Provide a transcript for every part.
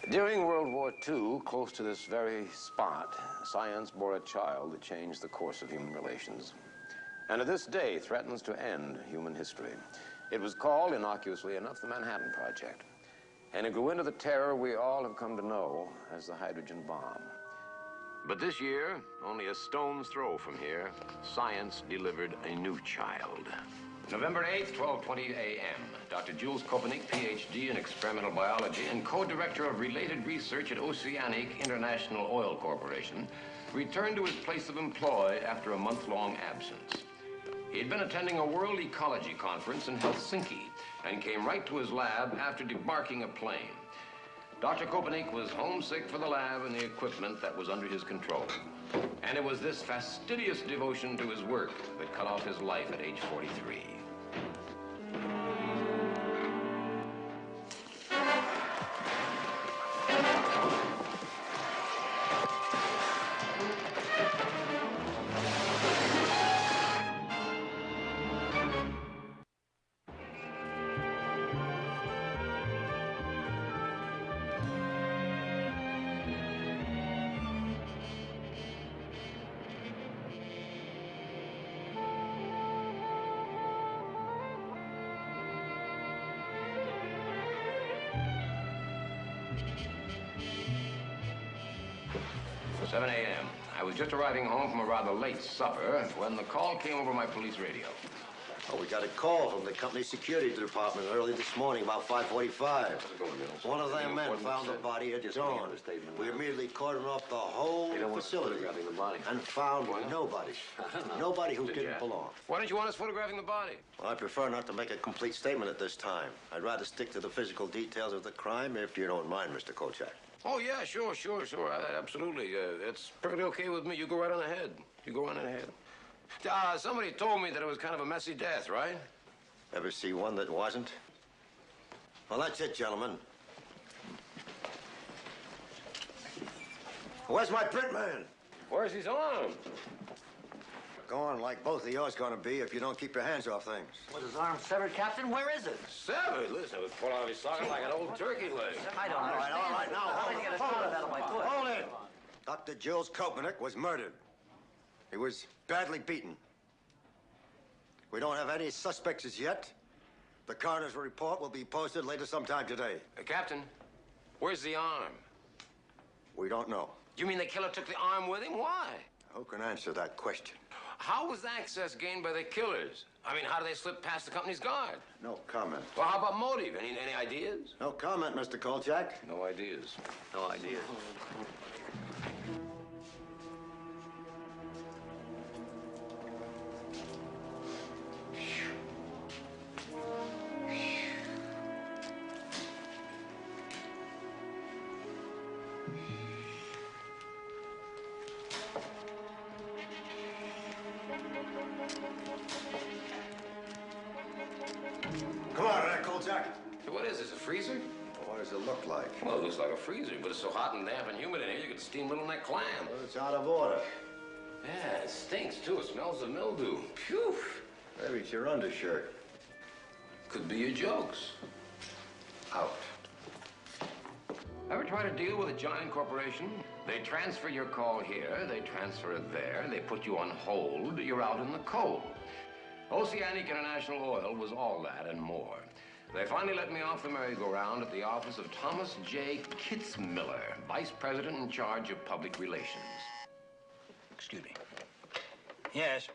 During World War II, close to this very spot, science bore a child that changed the course of human relations. And to this day threatens to end human history. It was called, innocuously enough, the Manhattan Project. And it grew into the terror we all have come to know as the hydrogen bomb. But this year, only a stone's throw from here, science delivered a new child. November 8th, 12:20 a.m. Dr. Jules Kopenik, Ph.D. in experimental biology and co-director of related research at Oceanic International Oil Corporation, returned to his place of employ after a month-long absence. He'd been attending a World Ecology Conference in Helsinki and came right to his lab after debarking a plane. Dr. Kopenik was homesick for the lab and the equipment that was under his control. And it was this fastidious devotion to his work that cut off his life at age 43. It was 7 a.m. I was just arriving home from a rather late supper when the call came over my police radio. Oh, we got a call from the company security department early this morning, about 5:45. One of them men found the body at dawn. We immediately cordoned off the whole facility and found nobody. Nobody who didn't belong. Why don't you want us photographing the body? Well, I prefer not to make a complete statement at this time. I'd rather stick to the physical details of the crime, if you don't mind, Mr. Kolchak. Oh, yeah, sure. Absolutely. It's perfectly okay with me. You go right on ahead. Somebody told me that it was kind of a messy death, right? Ever see one that wasn't? Well, that's it, gentlemen. Where's my print man? Where's his arm? Gone like both of yours gonna be if you don't keep your hands off things. Was his arm severed, Captain? Where is it? Severed? Listen, it was pulled out of his socket like an old turkey leg. I don't understand. All right, now, How did he get a shot of that on my foot? Hold it! Dr. Jules Kopenik was murdered. He was badly beaten. We don't have any suspects as yet. The coroner's report will be posted later sometime today. Captain, where's the arm? We don't know. You mean the killer took the arm with him? Why? Who can answer that question? How was access gained by the killers? I mean, how did they slip past the company's guard? No comment. Well, how about motive? Any ideas? No comment, Mr. Kolchak. No ideas. Come on, Kolchak. What is this, a freezer? What does it look like? Well, it looks like a freezer, but it's so hot and damp and humid in here, you could steam littleneck clam. Well, it's out of order. Yeah, it stinks, too. It smells of mildew. Phew. Maybe it's your undershirt. Could be your jokes. Out. Ever try to deal with a giant corporation? They transfer your call here, they transfer it there, they put you on hold, you're out in the cold. Oceanic International Oil was all that and more. They finally let me off the merry-go-round at the office of Thomas J. Kitzmiller, Vice President in charge of Public Relations. Excuse me. Yes.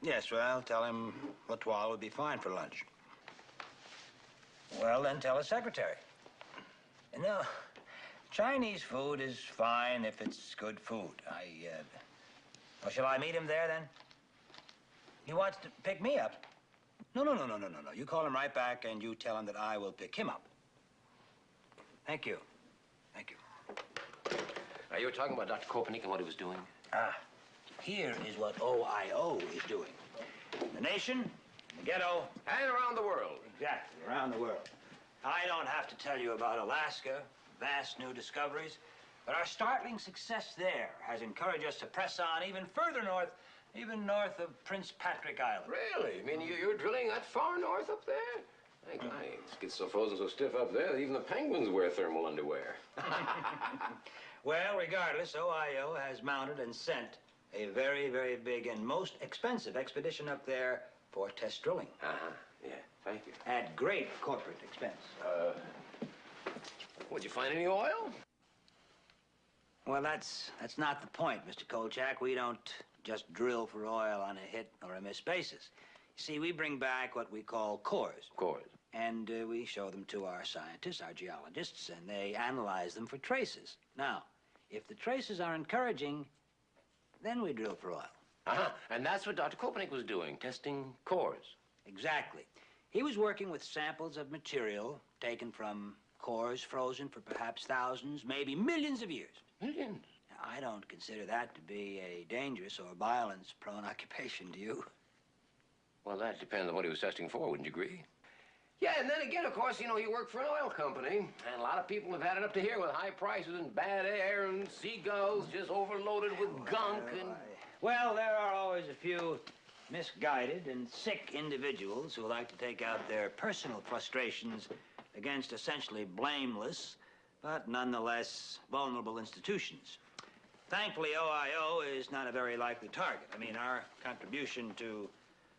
Yes, well, tell him Latoile would be fine for lunch. Well, then tell his secretary. No, Chinese food is fine if it's good food. Well, shall I meet him there, then? He wants to pick me up. No. You call him right back, and you tell him that I will pick him up. Thank you. Now, you were talking about Dr. Kopenik and what he was doing? Here is what OIO is doing. The nation, the ghetto. And around the world. Exactly, around the world. I don't have to tell you about Alaska, vast new discoveries, but our startling success there has encouraged us to press on even further north, even north of Prince Patrick Island. Really? I mean, you're drilling that far north up there? It gets so frozen, so stiff up there that even the penguins wear thermal underwear. Well, regardless, OIO has mounted and sent a very, very big and most expensive expedition up there for test drilling. Uh-huh. Yeah, thank you. At great corporate expense. Would you find any oil? Well, that's not the point, Mr. Kolchak. We don't just drill for oil on a hit or a miss basis. You see, we bring back what we call cores. Cores. And we show them to our scientists, our geologists, and they analyze them for traces. Now, if the traces are encouraging, then we drill for oil. Uh-huh. And that's what Dr. Kopenik was doing, testing cores. Exactly. He was working with samples of material taken from cores frozen for perhaps thousands, maybe millions of years. Millions? Now, I don't consider that to be a dangerous or violence-prone occupation, do you? Well, that depends on what he was testing for, wouldn't you agree? Yeah, and then again, of course, you know, he worked for an oil company, and a lot of people have had it up to here with high prices and bad air and seagulls just overloaded with gunk and... Well, there are always a few misguided and sick individuals who like to take out their personal frustrations against essentially blameless, but nonetheless vulnerable institutions. Thankfully, OIO is not a very likely target. I mean, our contribution to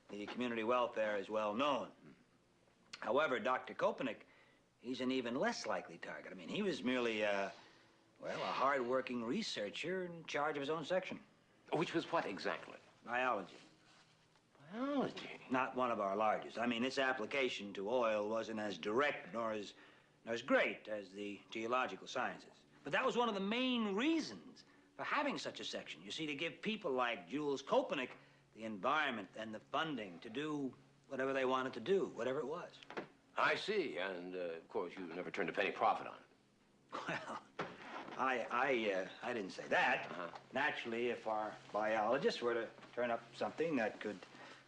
the community welfare is well known. However, Dr. Kopenik, he's an even less likely target. I mean, he was merely, well, a hard-working researcher in charge of his own section. Which was what exactly? Biology. Biology? Not one of our largest. I mean, its application to oil wasn't as direct nor as great as the geological sciences. But that was one of the main reasons for having such a section. You see, to give people like Jules Kopenik the environment and the funding to do whatever they wanted to do, whatever it was. I see, and of course you never turned a penny profit on it. Well, I didn't say that. Naturally, if our biologists were to turn up something that could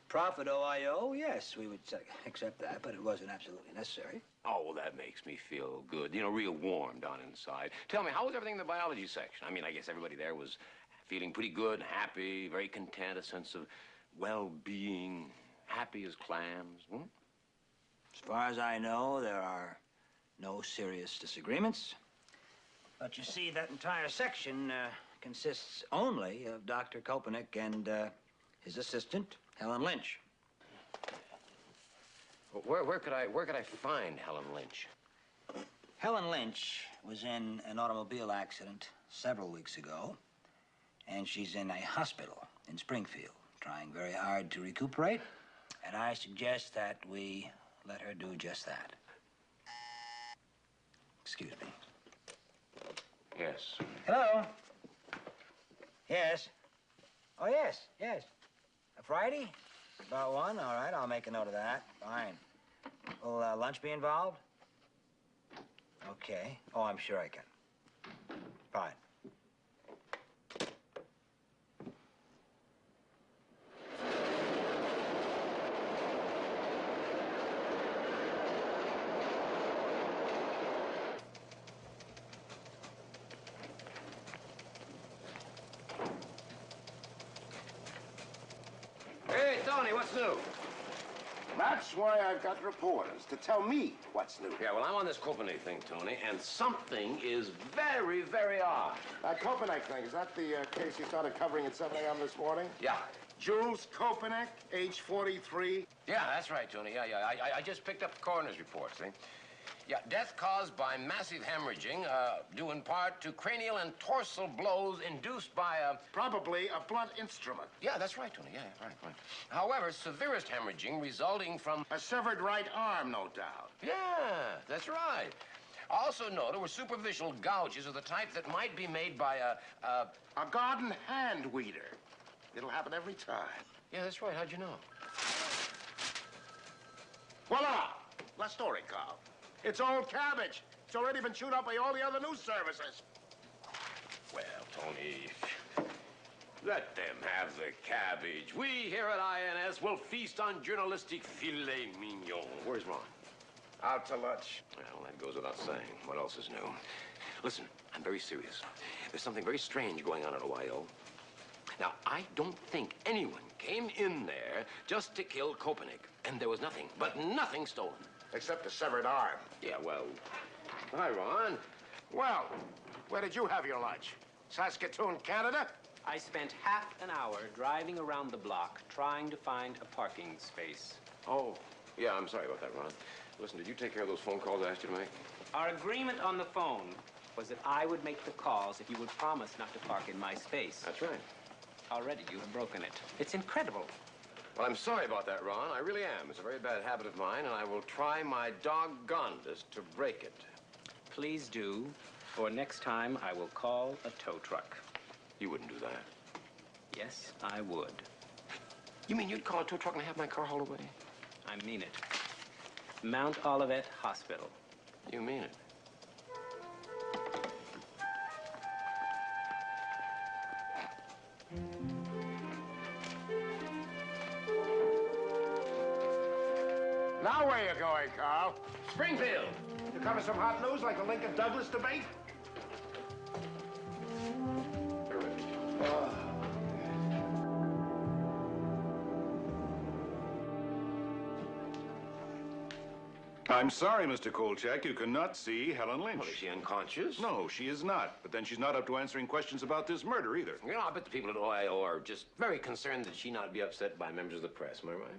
profit OIO, yes, we would accept that, but it wasn't absolutely necessary. Oh, well, that makes me feel good. You know, real warm down inside. Tell me, how was everything in the biology section? I mean, I guess everybody there was feeling pretty good, happy, very content, a sense of well-being, happy as clams. Hmm? As far as I know, there are no serious disagreements. But you see, that entire section consists only of Dr. Kopenik and his assistant, Helen Lynch. Where could I find Helen Lynch? Helen Lynch was in an automobile accident several weeks ago, and she's in a hospital in Springfield, trying very hard to recuperate. And I suggest that we let her do just that. Excuse me. Yes. Hello? Yes. Oh, yes. A Friday? About 1? All right, I'll make a note of that. Fine. Will lunch be involved? Okay. Oh, I'm sure I can. Fine. Hey, Tony, what's new? That's why I've got reporters to tell me what's new. Yeah, well, I'm on this Kopenik thing, Tony, and something is very, very odd. That Kopenik thing, is that the case you started covering at 7 a.m. this morning? Yeah. Jules Kopenik, age 43. Yeah, that's right, Tony. Yeah. I just picked up the coroner's report, see? Yeah, death caused by massive hemorrhaging, due in part to cranial and torsal blows induced by a... Probably a blunt instrument. Yeah, that's right, Tony. Yeah, right. However, severest hemorrhaging resulting from... A severed right arm, no doubt. Yeah, that's right. Also note, there were superficial gouges of the type that might be made by a... A garden hand weeder. It'll happen every time. Yeah, that's right. How'd you know? Voila! La story, Carl. It's old cabbage. It's already been chewed up by all the other news services. Well, Tony, let them have the cabbage. We here at INS will feast on journalistic filet mignon. Where's Ron? Out to lunch. Well, that goes without saying. What else is new? Listen, I'm very serious. There's something very strange going on at OIO. Now, I don't think anyone came in there just to kill Kopenik. And there was nothing, but nothing stolen. except a severed arm. Yeah, well... Hi, Ron. Well, where did you have your lunch? Saskatoon, Canada? I spent half an hour driving around the block trying to find a parking space. Oh, yeah, I'm sorry about that, Ron. Listen, did you take care of those phone calls I asked you to make? Our agreement on the phone was that I would make the calls if you would promise not to park in my space. That's right. Already you have broken it. It's incredible. Well, I'm sorry about that, Ron. I really am. It's a very bad habit of mine, and I will try my doggonedest to break it. Please do, or next time I will call a tow truck. You wouldn't do that. Yes, I would. You mean you'd call a tow truck and have my car hauled away? I mean it. Mount Olivet Hospital. You mean it? Now where you going, Carl? Springfield! To cover some hot news like the Lincoln-Douglas debate? I'm sorry, Mr. Kolchak, you cannot see Helen Lynch. Well, is she unconscious? No, she is not. But then she's not up to answering questions about this murder either. You know, I bet the people at OIO are just very concerned that she not be upset by members of the press. Am I right?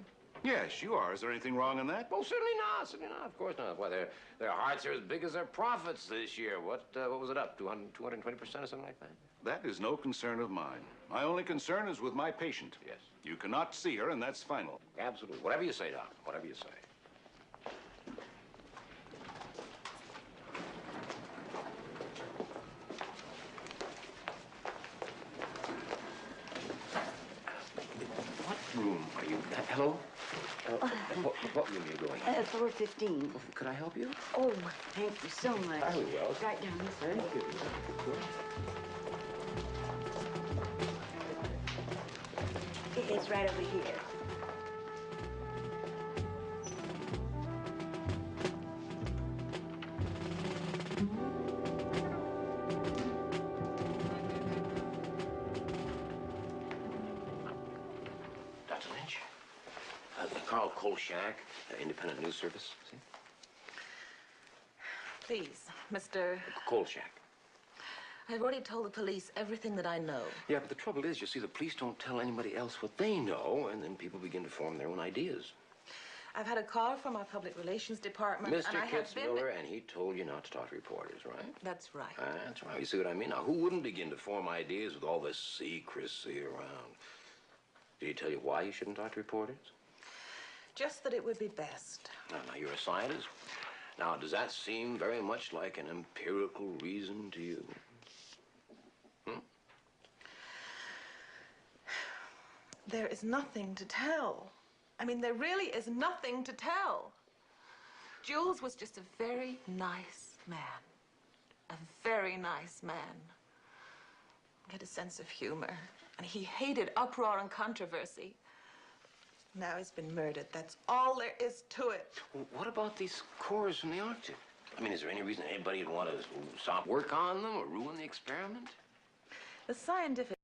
Yes, you are. Is there anything wrong in that? Well, certainly not. Certainly not. Of course not. Why, their hearts are as big as their profits this year. What was it up? 220% or something like that? That is no concern of mine. My only concern is with my patient. Yes. You cannot see her, and that's final. Absolutely. Whatever you say, Doc. Whatever you say. What room are you? Hello? What room are you going in? 415. Could I help you? Oh, thank you so much. I will. Right down this way. It's right over here. Dr. Lynch? Carl Kolchak, Independent News Service. See? Please, Mr. Kolchak. I've already told the police everything that I know. Yeah, but the trouble is, you see, the police don't tell anybody else what they know, and then people begin to form their own ideas. I've had a call from our public relations department, and Mr. I have been... Kitzmiller, and he told you not to talk to reporters, right? That's right. That's right. You see what I mean? Now, who wouldn't begin to form ideas with all this secrecy around? Did he tell you why you shouldn't talk to reporters? Just that it would be best. Now, you're a scientist. Now, does that seem very much like an empirical reason to you? There is nothing to tell. I mean, there really is nothing to tell. Jules was just a very nice man. A very nice man. He had a sense of humor, and he hated uproar and controversy. Now he's been murdered. That's all there is to it. Well, what about these cores from the Arctic? I mean, is there any reason anybody would want to stop work on them or ruin the experiment? The scientific